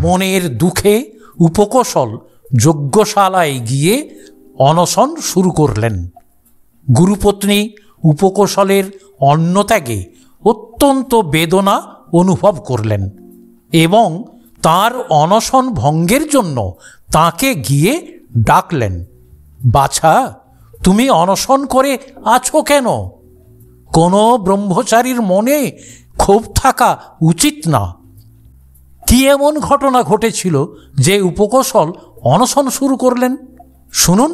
মনের দুঃখে উপকৌশল যজ্ঞশালায় গিয়ে অনশন শুরু করলেন। গুরুপত্নী উপকৌশলের অন্নত্যাগে অত্যন্ত বেদনা অনুভব করলেন এবং তার অনশন ভঙ্গের জন্য তাকে গিয়ে ডাকলেন, বাছা, তুমি অনশন করে আছো কেন? কোনো ব্রহ্মচারীর মনে ক্ষোভ থাকা উচিত না। কি এমন ঘটনা ঘটেছিল যে উপকৌশল অনশন শুরু করলেন? শুনুন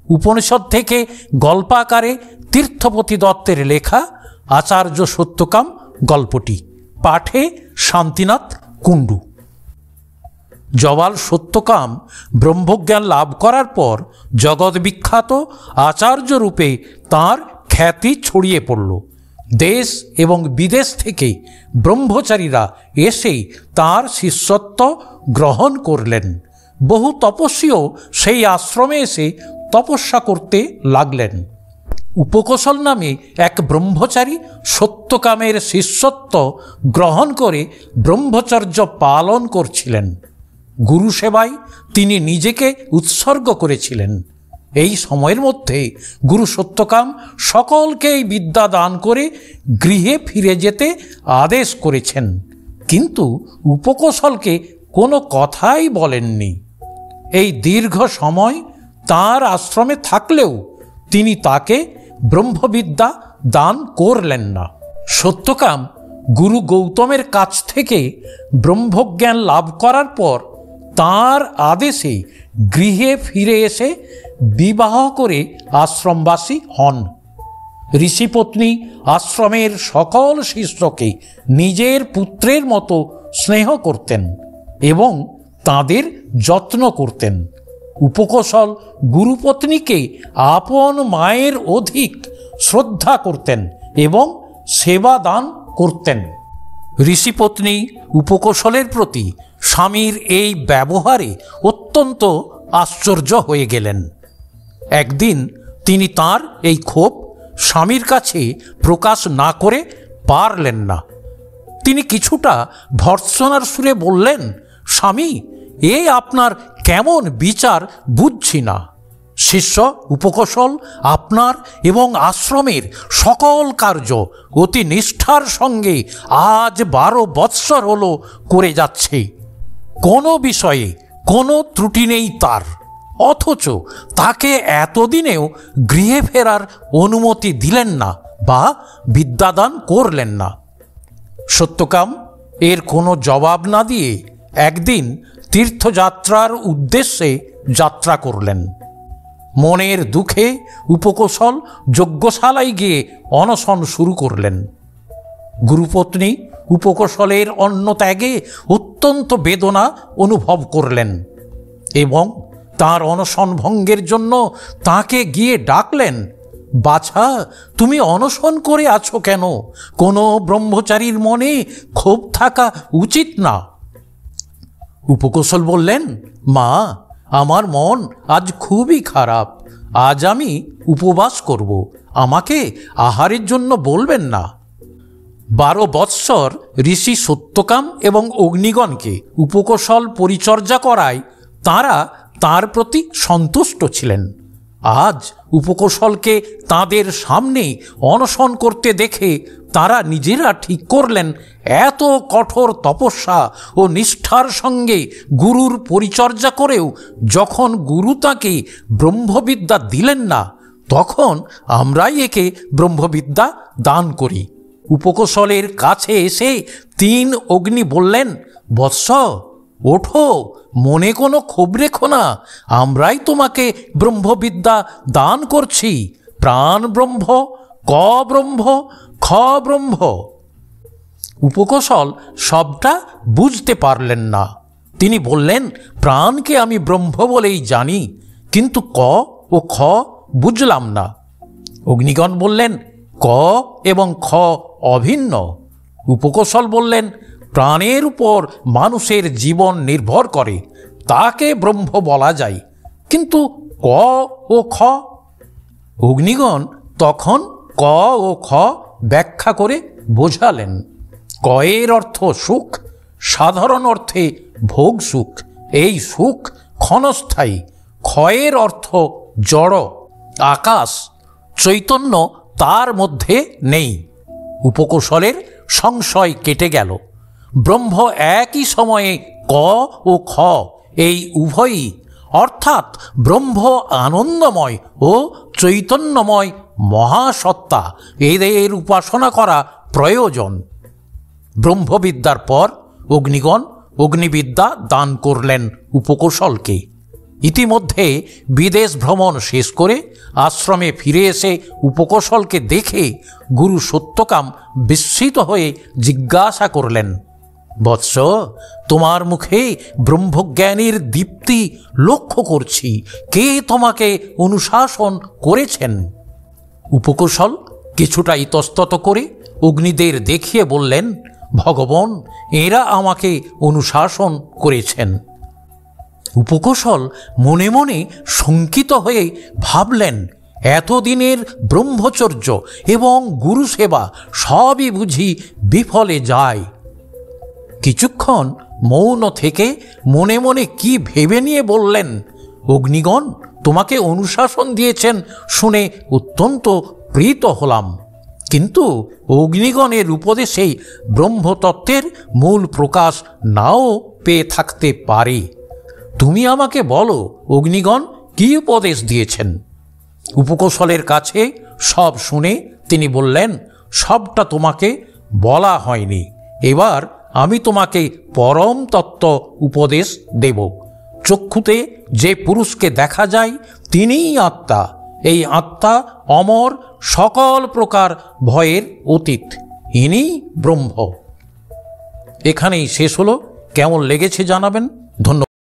উপনিষদ থেকে গল্পাকারে তীর্থপতি দত্তের লেখা আচার্য সত্যকাম গল্পটি। পাঠে শান্তিনাথ কুণ্ডু। জবাল সত্যকাম ব্রহ্মজ্ঞান লাভ করার পর জগৎ বিখ্যাত আচার্য রূপে তাঁর খ্যাতি ছড়িয়ে পড়ল। দেশ এবং বিদেশ থেকে ব্রহ্মচারীরা এসে তাঁর শিষ্যত্ব গ্রহণ করলেন। বহু তপস্বীও সেই আশ্রমে এসে তপস্যা করতে লাগলেন। উপকৌশল নামে এক ব্রহ্মচারী সত্যকামের শিষ্যত্ব গ্রহণ করে ব্রহ্মচর্য পালন করছিলেন। গুরু সেবায় তিনি নিজেকে উৎসর্গ করেছিলেন। এই সময়ের মধ্যে গুরু সত্যকাম সকলকেই বিদ্যা দান করে গৃহে ফিরে যেতে আদেশ করেছেন, কিন্তু উপকৌশলকে কোনো কথাই বলেননি। এই দীর্ঘ সময় তাঁর আশ্রমে থাকলেও তিনি তাকে ব্রহ্মবিদ্যা দান করলেন না। সত্যকাম গুরু গৌতমের কাছ থেকে ব্রহ্মজ্ঞান লাভ করার পর তাঁর আদেশে গৃহে ফিরে এসে বিবাহ করে আশ্রমবাসী হন। ঋষিপত্নী আশ্রমের সকল শিষ্যকে নিজের পুত্রের মতো স্নেহ করতেন এবং তাদের যত্ন করতেন। উপকৌশল গুরুপত্নীকে আপন মায়ের অধিক শ্রদ্ধা করতেন এবং সেবা দান করতেন। ঋষিপত্নী উপকৌশলের প্রতি স্বামীর এই ব্যবহারে অত্যন্ত আশ্চর্য হয়ে গেলেন। একদিন তিনি তাঁর এই ক্ষোভ স্বামীর কাছে প্রকাশ না করে পারলেন না। তিনি কিছুটা ভর্ৎসনার সুরে বললেন, স্বামী, এ আপনার কেমন বিচার বুঝছি না। শিষ্য উপকৌশল আপনার এবং আশ্রমের সকল কার্য অতি নিষ্ঠার সঙ্গে আজ 12 বৎসর হলো করে যাচ্ছে। কোনো বিষয়ে কোনো ত্রুটি নেই তার, অথচ তাকে এতদিনেও গৃহে ফেরার অনুমতি দিলেন না বা বিদ্যাদান করলেন না। সত্যকাম এর কোনো জবাব না দিয়ে একদিন তীর্থযাত্রার উদ্দেশ্যে যাত্রা করলেন। মনের দুঃখে উপকৌশল যজ্ঞশালায় গিয়ে অনশন শুরু করলেন। গুরুপত্নী উপকৌশলের অন্নত্যাগে অত্যন্ত বেদনা অনুভব করলেন এবং তার অনশন ভঙ্গের জন্য তাকে গিয়ে ডাকলেন, বাছা, তুমি অনশন করে আছো কেন? কোনো ব্রহ্মচারীর মনে ক্ষোভ থাকা উচিত না। উপকৌশল বললেন, মা, আমার মন আজ খুবই খারাপ। আজ আমি উপবাস করব, আমাকে আহারের জন্য বলবেন না। 12 বৎসর ঋষি সত্যকাম এবং অগ্নিগণকে উপকৌশল পরিচর্যা করায় তাঁরা তার প্রতি সন্তুষ্ট ছিলেন। আজ উপকৌশলকে তাদের সামনে অনশন করতে দেখে তারা নিজেরা ঠিক করলেন, এত কঠোর তপস্যা ও নিষ্ঠার সঙ্গে গুরুর পরিচর্যা করেও যখন গুরু তাকে ব্রহ্মবিদ্যা দিলেন না, তখন আমরাই একে ব্রহ্মবিদ্যা দান করি। উপকৌশলের কাছে এসে 3 অগ্নি বললেন, বৎস, ওঠো, মনে কোনো ক্ষোভ রেখো না, আমরাই তোমাকে ব্রহ্মবিদ্যা দান করছি। প্রাণ ব্রহ্ম, ক ব্রহ্ম, খ ব্রহ্ম। উপকৌশল সবটা বুঝতে পারলেন না। তিনি বললেন, প্রাণকে আমি ব্রহ্ম বলেই জানি, কিন্তু ক ও খ বুঝলাম না। অগ্নিগণ বললেন, ক এবং খ অভিন্ন। উপকৌশল বললেন, প্রাণের উপর মানুষের জীবন নির্ভর করে, তাকে ব্রহ্ম বলা যায়, কিন্তু ক ও খ। অগ্নিগণ তখন ক ও খ ব্যাখ্যা করে বোঝালেন। কয়ের অর্থ সুখ, সাধারণ অর্থে ভোগ সুখ। এই সুখ ক্ষণস্থায়ী, ক্ষয়ের অর্থ জড়। আকাশ চৈতন্য তার মধ্যে নেই। উপকৌশলের সংশয় কেটে গেল। ব্রহ্ম একই সময়ে ক ও খ, এই উভয়ই, অর্থাৎ ব্রহ্ম আনন্দময় ও চৈতন্যময় মহাসত্তা, এদের উপাসনা করা প্রয়োজন। ব্রহ্মবিদ্যার পর অগ্নিগণ অগ্নিবিদ্যা দান করলেন উপকৌশলকে। ইতিমধ্যে বিদেশ ভ্রমণ শেষ করে আশ্রমে ফিরে এসে উপকৌশলকে দেখে গুরু সত্যকাম বিস্মিত হয়ে জিজ্ঞাসা করলেন, বৎস, তোমার মুখে ব্রহ্মজ্ঞানীর দীপ্তি লক্ষ্য করছি, কে তোমাকে অনুশাসন করেছেন? উপকৌশল কিছুটা ইতস্তত করে অগ্নিদের দেখিয়ে বললেন, ভগবান, এরা আমাকে অনুশাসন করেছেন। উপকৌশল মনে মনে শঙ্কিত হয়ে ভাবলেন, এতদিনের ব্রহ্মচর্য এবং গুরু সেবা সবই বুঝি বিফলে যায়। কিছুক্ষণ মৌন থেকে মনে মনে কি ভেবে নিয়ে বললেন, অগ্নিগণ তোমাকে অনুশাসন দিয়েছেন শুনে অত্যন্ত প্রীত হলাম, কিন্তু অগ্নিগণের উপদেশেই ব্রহ্মতত্ত্বের মূল প্রকাশ নাও পেয়ে থাকতে পারে। তুমি আমাকে বলো, অগ্নিগণ কি উপদেশ দিয়েছেন? উপকৌশলের কাছে সব শুনে তিনি বললেন, সবটা তোমাকে বলা হয়নি, এবার আমি তোমাকে পরম তত্ত্ব উপদেশ দেব। চক্ষুতে যে পুরুষকে দেখা যায় তিনিই আত্মা। এই আত্মা অমর, সকল প্রকার ভয়ের অতীত, ইনিই ব্রহ্ম। এখানেই শেষ হলো। কেমন লেগেছে জানাবেন। ধন্যবাদ।